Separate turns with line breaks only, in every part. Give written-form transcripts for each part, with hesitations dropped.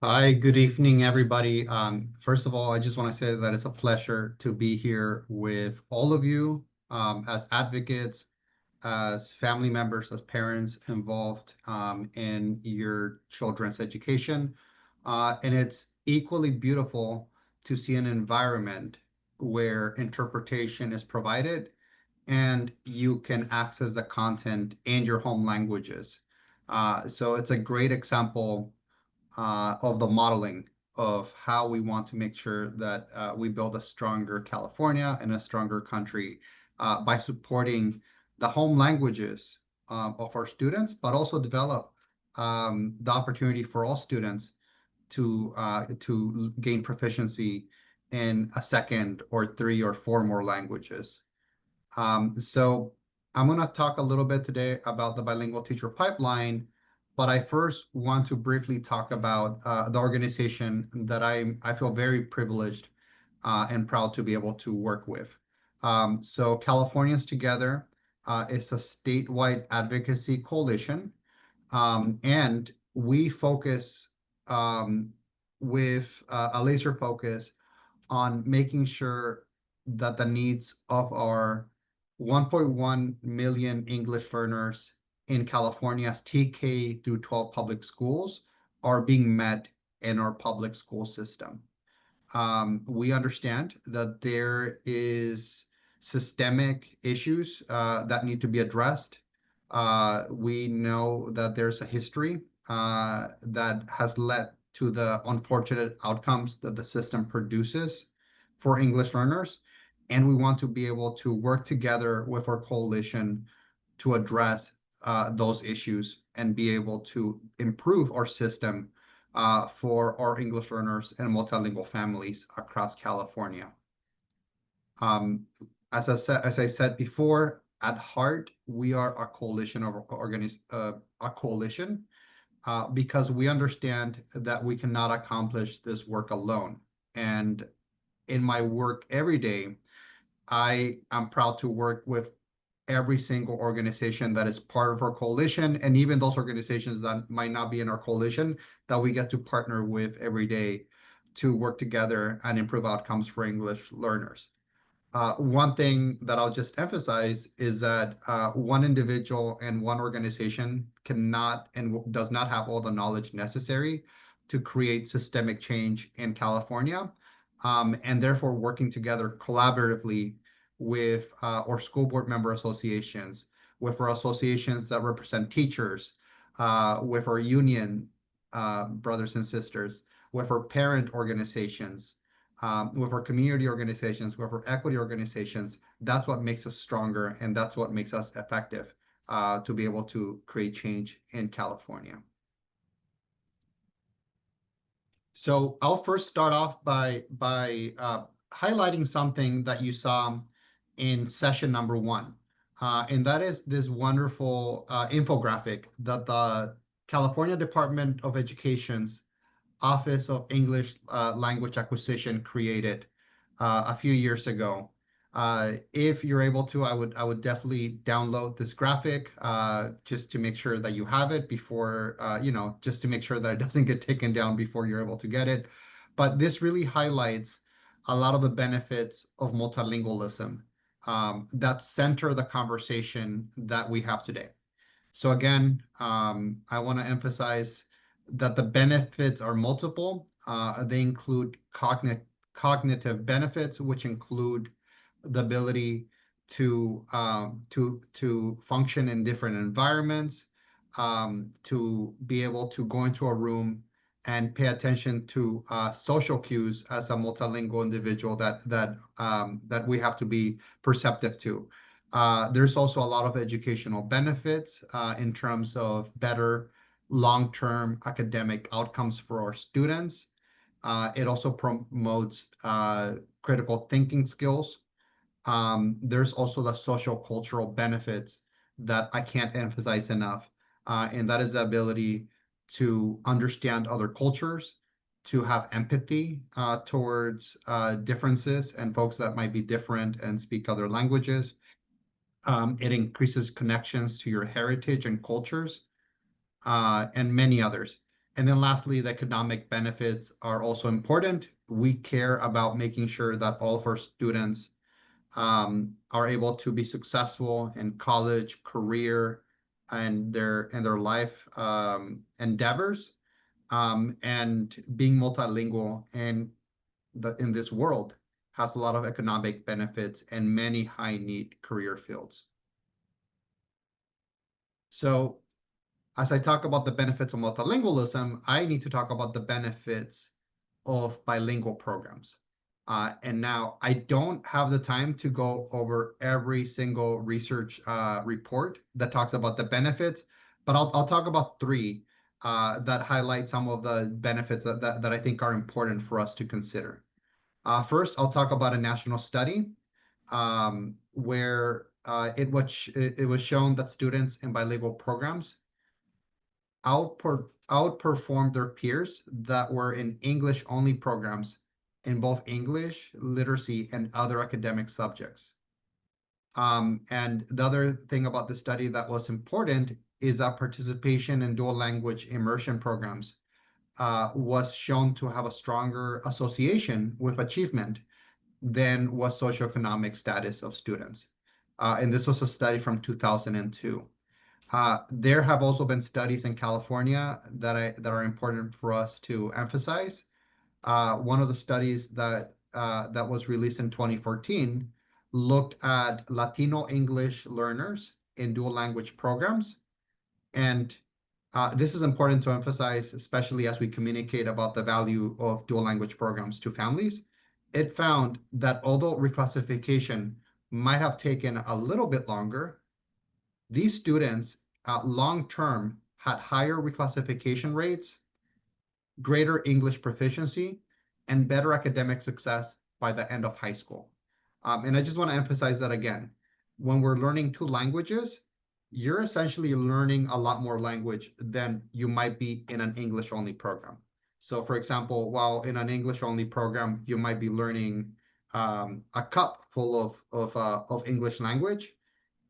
Hi, good evening, everybody. First of all, I just want to say that it's a pleasure to be here with all of you as advocates, as family members, as parents involved in your children's education. And it's equally beautiful to see an environment where interpretation is provided and you can access the content in your home languages. So it's a great example of the modeling of how we want to make sure that we build a stronger California and a stronger country by supporting the home languages of our students, but also develop the opportunity for all students to gain proficiency in a second or three or four more languages. So I'm going to talk a little bit today about the bilingual teacher pipeline, but I first want to briefly talk about the organization that I feel very privileged and proud to be able to work with. So Californians Together is a statewide advocacy coalition, and we focus with a laser focus on making sure that the needs of our 1.1 million English learners in California's TK through 12 public schools are being met in our public school system. We understand that there is systemic issues that need to be addressed. We know that there's a history that has led to the unfortunate outcomes that the system produces for English learners. And we want to be able to work together with our coalition to address those issues and be able to improve our system for our English learners and multilingual families across California. Um, as I said before, at heart, we are a coalition of a coalition because we understand that we cannot accomplish this work alone. And in my work every day, I am proud to work with every single organization that is part of our coalition, and even those organizations that might not be in our coalition that we get to partner with every day to work together and improve outcomes for English learners. One thing that I'll just emphasize is that one individual and one organization cannot and does not have all the knowledge necessary to create systemic change in California. And therefore, working together collaboratively with our school board member associations, with our associations that represent teachers, with our union brothers and sisters, with our parent organizations, with our community organizations, with our equity organizations. That's what makes us stronger, and that's what makes us effective to be able to create change in California. So I'll first start off by highlighting something that you saw in session number one, and that is this wonderful infographic that the California Department of Education's Office of English Language Acquisition created a few years ago. If you're able to, I would definitely download this graphic just to make sure that you have it before, just to make sure that it doesn't get taken down before you're able to get it. But this really highlights a lot of the benefits of multilingualism that center the conversation that we have today. So again, I want to emphasize that the benefits are multiple. They include cognitive benefits, which include the ability to function in different environments, to be able to go into a room and pay attention to social cues as a multilingual individual that we have to be perceptive to. There's also a lot of educational benefits in terms of better long-term academic outcomes for our students. It also promotes critical thinking skills. There's also the social cultural benefits that I can't emphasize enough, and that is the ability to understand other cultures, to have empathy towards differences and folks that might be different and speak other languages. It increases connections to your heritage and cultures, and many others. And then lastly, the economic benefits are also important. We care about making sure that all of our students are able to be successful in college, career, and their life endeavors. And being multilingual in this world has a lot of economic benefits and many high need career fields. So as I talk about the benefits of multilingualism, I need to talk about the benefits of bilingual programs. And now I don't have the time to go over every single research report that talks about the benefits, but I'll talk about three that highlight some of the benefits that I think are important for us to consider. First, I'll talk about a national study where it was shown that students in bilingual programs outperformed their peers that were in English-only programs in both English, literacy, and other academic subjects. And the other thing about the study that was important is that participation in dual language immersion programs was shown to have a stronger association with achievement than was socioeconomic status of students. And this was a study from 2002. There have also been studies in California that are important for us to emphasize. One of the studies that was released in 2014 looked at Latino English learners in dual language programs. And this is important to emphasize, especially as we communicate about the value of dual language programs to families. It found that although reclassification might have taken a little bit longer, these students long-term had higher reclassification rates, greater English proficiency, and better academic success by the end of high school. And I just want to emphasize that again. When we're learning two languages, you're essentially learning a lot more language than you might be in an English-only program. So for example, while in an English-only program, you might be learning a cup full of English language.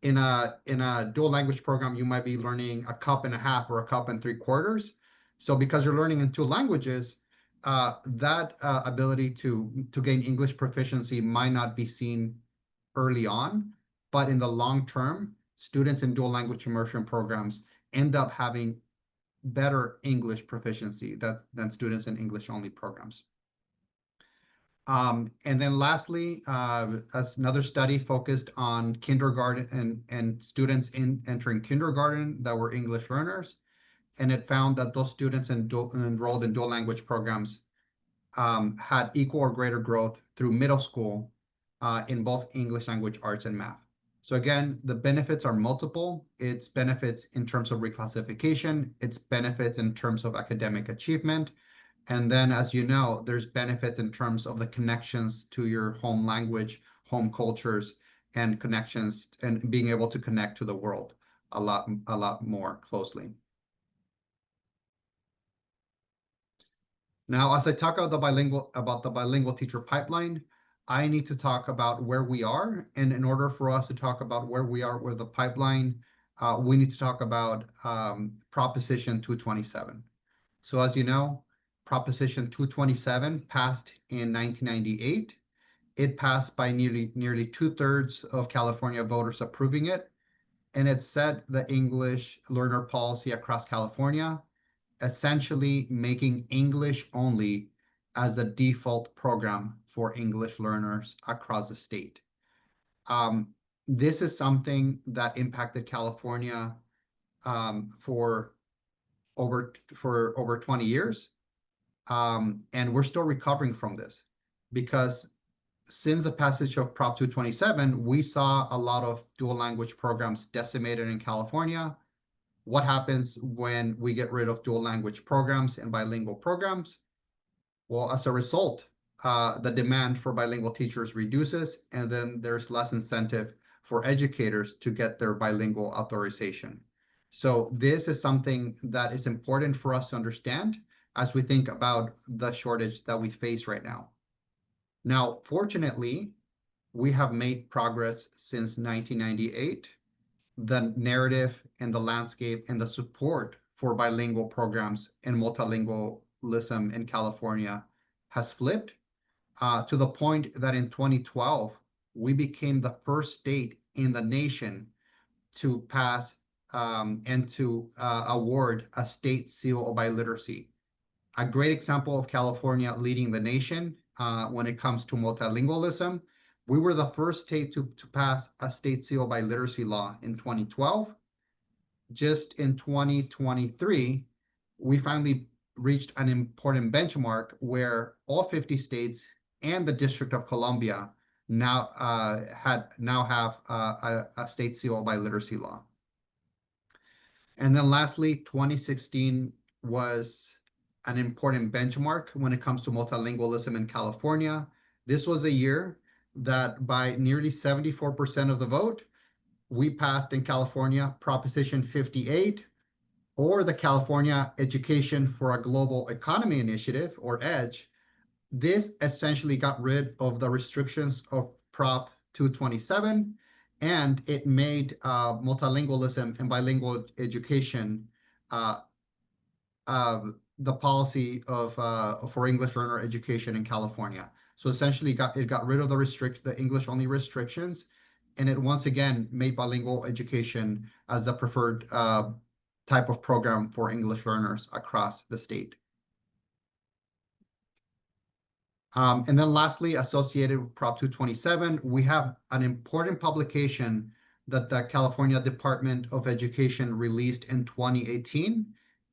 In a dual language program, you might be learning a cup and a half or a cup and 3/4. So because you're learning in two languages, that ability to gain English proficiency might not be seen early on, but in the long term, students in dual language immersion programs end up having better English proficiency than students in English-only programs. And then lastly, as another study focused on kindergarten and students entering kindergarten that were English learners. And it found that those students enrolled in dual language programs had equal or greater growth through middle school in both English language arts and math. So again, the benefits are multiple. It's benefits in terms of reclassification. It's benefits in terms of academic achievement. And then, as you know, there's benefits in terms of the connections to your home language, home cultures, and connections, and being able to connect to the world a lot more closely. Now, as I talk about the bilingual teacher pipeline, I need to talk about where we are. And in order for us to talk about where we are with the pipeline, we need to talk about Proposition 227. So as you know, Proposition 227 passed in 1998. It passed by nearly 2/3 of California voters approving it. And it set the English learner policy across California, essentially making English only as a default program for English learners across the state. This is something that impacted California for over 20 years. And we're still recovering from this because since the passage of Prop 227, we saw a lot of dual language programs decimated in California. What happens when we get rid of dual language programs and bilingual programs? Well, as a result, the demand for bilingual teachers reduces, and then there's less incentive for educators to get their bilingual authorization. So this is something that is important for us to understand as we think about the shortage that we face right now. Now, fortunately, we have made progress since 1998. The narrative and the landscape and the support for bilingual programs and multilingualism in California has flipped to the point that in 2012, we became the first state in the nation to pass and to award a state seal of biliteracy. A great example of California leading the nation when it comes to multilingualism. We were the first state to pass a state seal by literacy law in 2012. Just in 2023, we finally reached an important benchmark where all 50 states and the District of Columbia now have a state seal by literacy law. And then lastly, 2016 was an important benchmark when it comes to multilingualism in California. This was a year that by nearly 74% of the vote, we passed in California Proposition 58, or the California Education for a Global Economy Initiative, or EDGE. This essentially got rid of the restrictions of Prop 227, and it made multilingualism and bilingual education the policy of for English learner education in California. So essentially, it got rid of the English only restrictions, and it once again made bilingual education as the preferred type of program for English learners across the state. And then lastly, associated with Prop 227, we have an important publication that the California Department of Education released in 2018,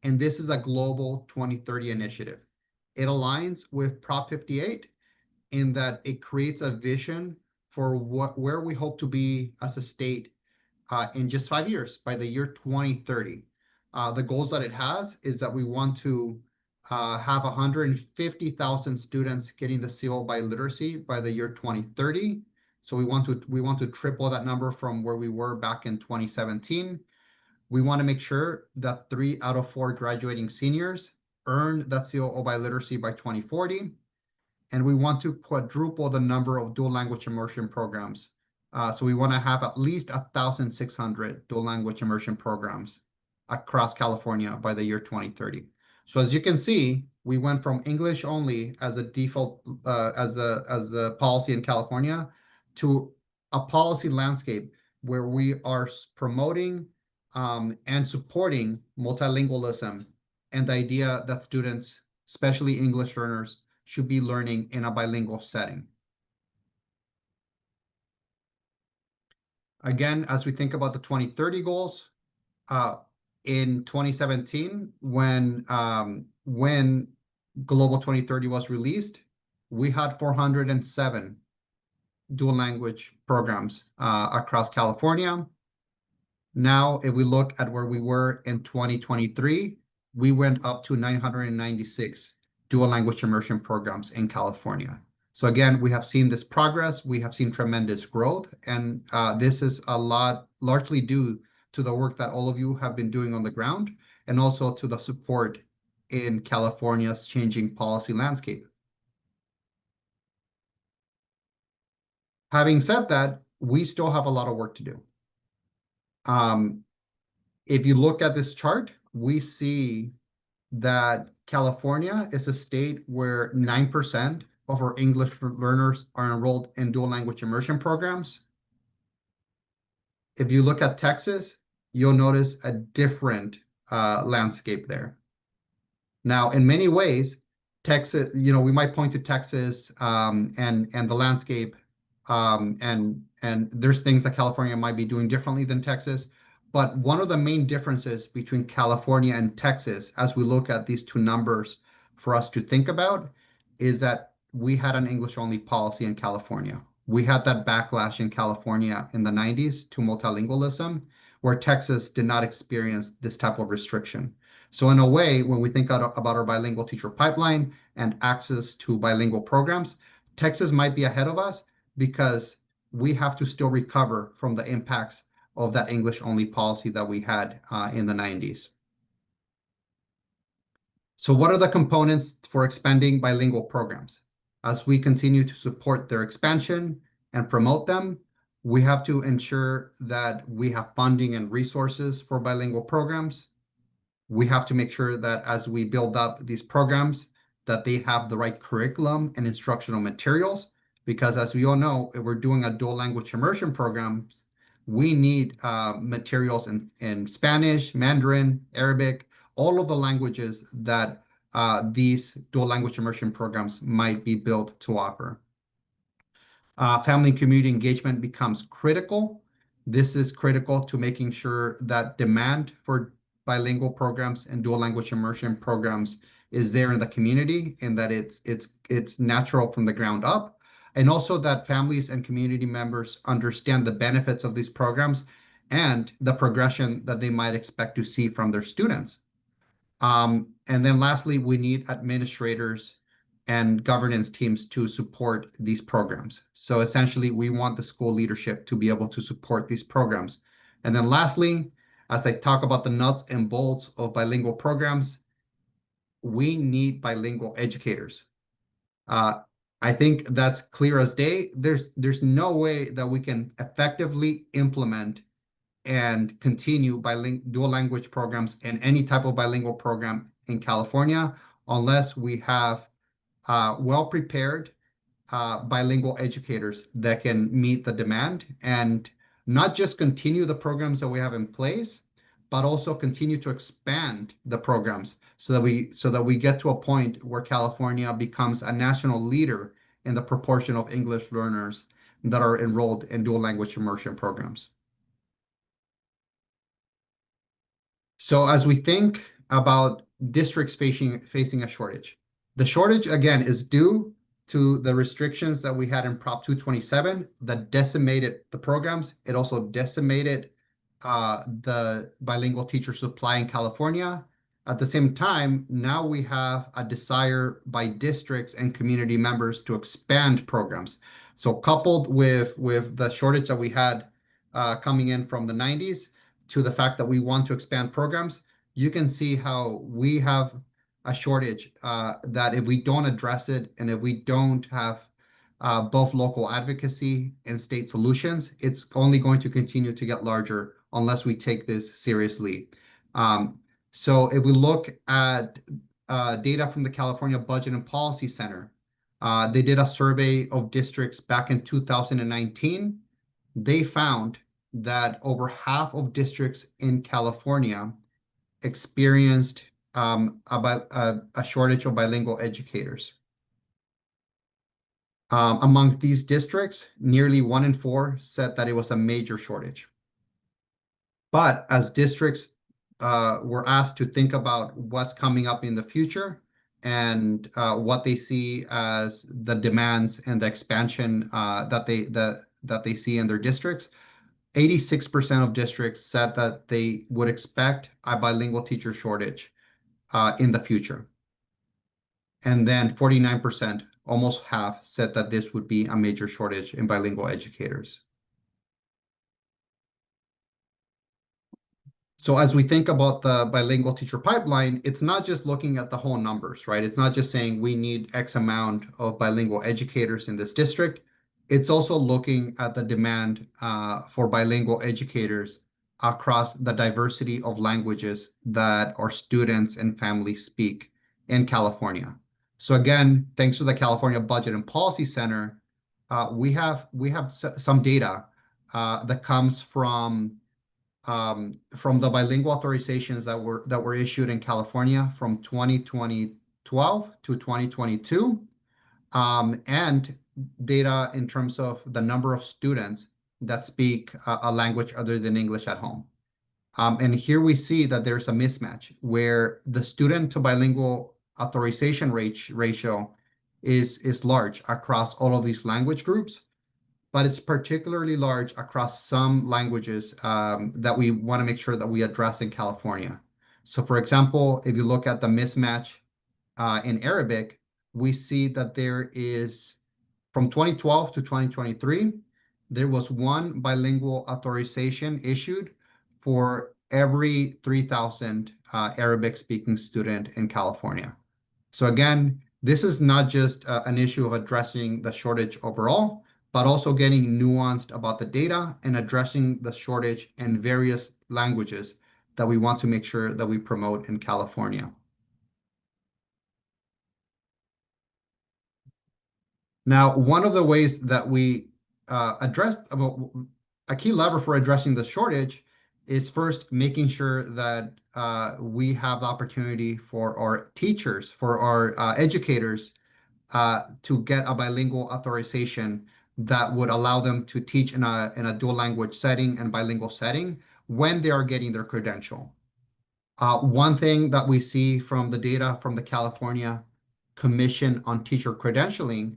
and this is a global 2030 initiative. It aligns with Prop 58 in that it creates a vision for where we hope to be as a state in just 5 years, by the year 2030. The goals that it has is that we want to have 150,000 students getting the seal by literacy by the year 2030. So we want to triple that number from where we were back in 2017. We want to make sure that 3 out of 4 graduating seniors earn that seal by literacy by 2040. And we want to quadruple the number of dual language immersion programs. So we want to have at least 1,600 dual language immersion programs across California by the year 2030. So as you can see, we went from English only as a default, as a policy in California, to a policy landscape where we are promoting and supporting multilingualism and the idea that students, especially English learners, should be learning in a bilingual setting. Again, as we think about the 2030 goals, in 2017, when Global 2030 was released, we had 407 dual language programs across California. Now, if we look at where we were in 2023, we went up to 996 dual language immersion programs in California. So again, we have seen this progress, we have seen tremendous growth, and this is largely due to the work that all of you have been doing on the ground, and also to the support in California's changing policy landscape. Having said that, we still have a lot of work to do. If you look at this chart, we see that California is a state where 9% of our English learners are enrolled in dual language immersion programs. If you look at Texas, you'll notice a different landscape there. Now, in many ways, Texas, we might point to Texas and the landscape, and there's things that California might be doing differently than Texas. But one of the main differences between California and Texas, as we look at these two numbers for us to think about, is that we had an English-only policy in California. We had that backlash in California in the 90s to multilingualism, where Texas did not experience this type of restriction. So in a way, when we think about our bilingual teacher pipeline and access to bilingual programs, Texas might be ahead of us because we have to still recover from the impacts of that English-only policy that we had in the 90s. So what are the components for expanding bilingual programs? As we continue to support their expansion and promote them, we have to ensure that we have funding and resources for bilingual programs. We have to make sure that as we build up these programs, that they have the right curriculum and instructional materials. Because as we all know, if we're doing a dual language immersion program, we need materials in Spanish, Mandarin, Arabic, all of the languages that these dual language immersion programs might be built to offer. Family and community engagement becomes critical. This is critical to making sure that demand for bilingual programs and dual language immersion programs is there in the community and that it's natural from the ground up. And also that families and community members understand the benefits of these programs and the progression that they might expect to see from their students. And then lastly, we need administrators and governance teams to support these programs. So essentially, we want the school leadership to be able to support these programs. And then lastly, as I talk about the nuts and bolts of bilingual programs, we need bilingual educators. I think that's clear as day. There's no way that we can effectively implement and continue dual language programs and any type of bilingual program in California unless we have well-prepared bilingual educators that can meet the demand and not just continue the programs that we have in place, but also continue to expand the programs so that we get to a point where California becomes a national leader in the proportion of English learners that are enrolled in dual language immersion programs. So as we think about districts facing a shortage, the shortage again is due to the restrictions that we had in Prop 227 that decimated the programs. It also decimated the bilingual teacher supply in California. At the same time, now we have a desire by districts and community members to expand programs. So coupled with the shortage that we had coming in from the 90s to the fact that we want to expand programs, you can see how we have a shortage that if we don't address it and if we don't have both local advocacy and state solutions, it's only going to continue to get larger unless we take this seriously. So if we look at data from the California Budget and Policy Center, they did a survey of districts back in 2019. They found that over half of districts in California experienced a shortage of bilingual educators. Amongst these districts, nearly 1 in 4 said that it was a major shortage. But as districts were asked to think about what's coming up in the future and what they see as the demands and the expansion that they see in their districts, 86% of districts said that they would expect a bilingual teacher shortage in the future. And then 49%, almost half, said that this would be a major shortage in bilingual educators. So as we think about the bilingual teacher pipeline, it's not just looking at the whole numbers, right? It's not just saying we need X amount of bilingual educators in this district. It's also looking at the demand for bilingual educators across the diversity of languages that our students and families speak in California. So again, thanks to the California Budget and Policy Center, we have some data that comes from the bilingual authorizations that were issued in California from 2012 to 2022, and data in terms of the number of students that speak a language other than English at home. And here we see that there's a mismatch where the student to bilingual authorization ratio is large across all of these language groups, but it's particularly large across some languages that we want to make sure that we address in California. So for example, if you look at the mismatch in Arabic, we see that there is, from 2012 to 2023, there was one bilingual authorization issued for every 3,000 Arabic-speaking student in California. So again, this is not just an issue of addressing the shortage overall, but also getting nuanced about the data and addressing the shortage in various languages that we want to make sure that we promote in California. Now, one of the ways that we addressed a key lever for addressing the shortage is first making sure that we have the opportunity for our teachers, for our educators, to get a bilingual authorization that would allow them to teach in a dual language setting and bilingual setting when they are getting their credential. One thing that we see from the data from the California Commission on Teacher Credentialing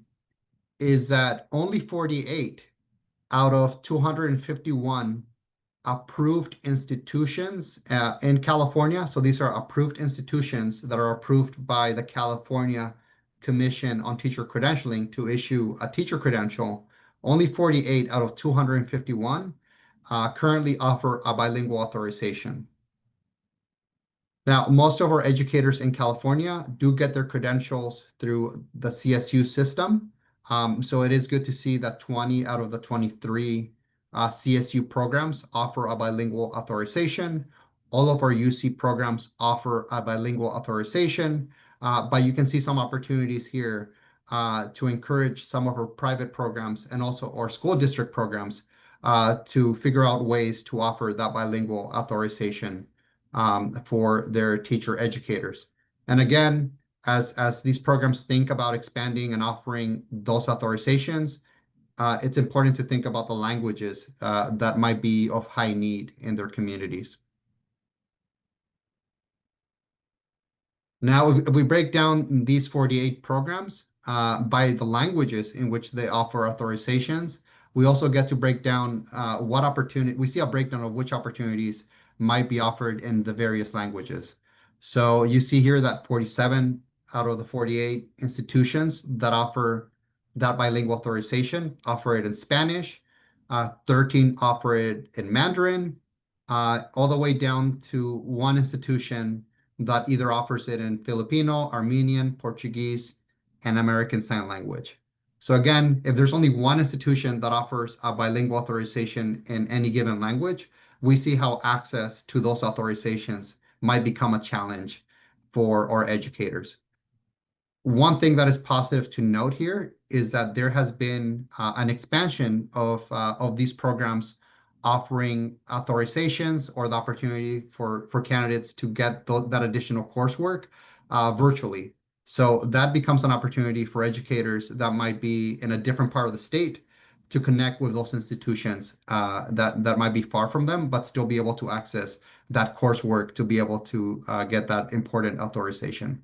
is that only 48 out of 251 approved institutions in California. So these are approved institutions that are approved by the California Commission on Teacher Credentialing to issue a teacher credential. Only 48 out of 251 currently offer a bilingual authorization. Now, most of our educators in California do get their credentials through the CSU system. So it is good to see that 20 out of the 23 CSU programs offer a bilingual authorization. All of our UC programs offer a bilingual authorization, but you can see some opportunities here to encourage some of our private programs and also our school district programs to figure out ways to offer that bilingual authorization for their teacher educators. And again, as these programs think about expanding and offering those authorizations, it's important to think about the languages that might be of high need in their communities. Now, if we break down these 48 programs by the languages in which they offer authorizations, we also get to break down what opportunity, we see a breakdown of which opportunities might be offered in the various languages. So you see here that 47 out of the 48 institutions that offer that bilingual authorization offer it in Spanish, 13 offer it in Mandarin, all the way down to one institution that either offers it in Filipino, Armenian, Portuguese, and American Sign Language. So again, if there's only one institution that offers a bilingual authorization in any given language, we see how access to those authorizations might become a challenge for our educators. One thing that is positive to note here is that there has been an expansion of these programs offering authorizations or the opportunity for candidates to get that additional coursework virtually. So that becomes an opportunity for educators that might be in a different part of the state to connect with those institutions that might be far from them, but still be able to access that coursework to be able to get that important authorization.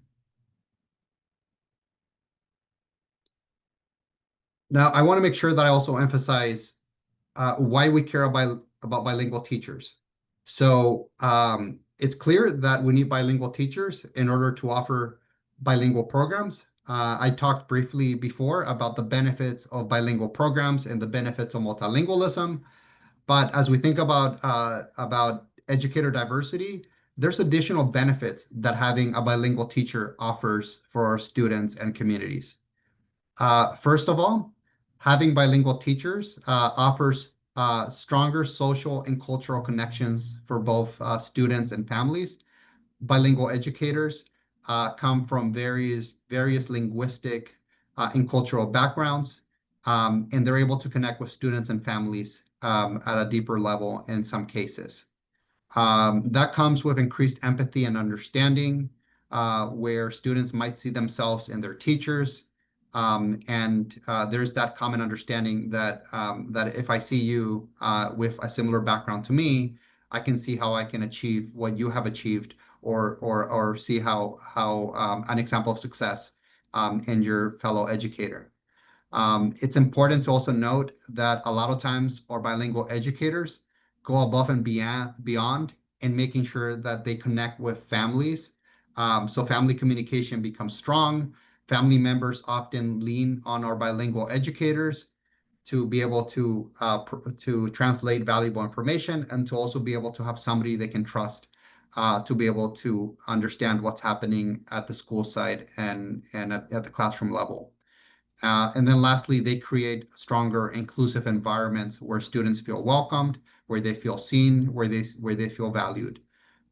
Now, I want to make sure that I also emphasize why we care about bilingual teachers. So it's clear that we need bilingual teachers in order to offer bilingual programs. I talked briefly before about the benefits of bilingual programs and the benefits of multilingualism. But as we think about educator diversity, there's additional benefits that having a bilingual teacher offers for our students and communities. First of all, having bilingual teachers offers stronger social and cultural connections for both students and families. Bilingual educators come from various linguistic and cultural backgrounds, and they're able to connect with students and families at a deeper level in some cases. That comes with increased empathy and understanding, where students might see themselves in their teachers. And there's that common understanding that if I see you with a similar background to me, I can see how I can achieve what you have achieved, or see how an example of success in your fellow educator. It's important to also note that a lot of times our bilingual educators go above and beyond in making sure that they connect with families. So family communication becomes strong. Family members often lean on our bilingual educators to be able to translate valuable information and to also be able to have somebody they can trust to be able to understand what's happening at the school site and at the classroom level. And then lastly, they create stronger inclusive environments where students feel welcomed, where they feel seen, where they feel valued.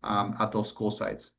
at those school sites.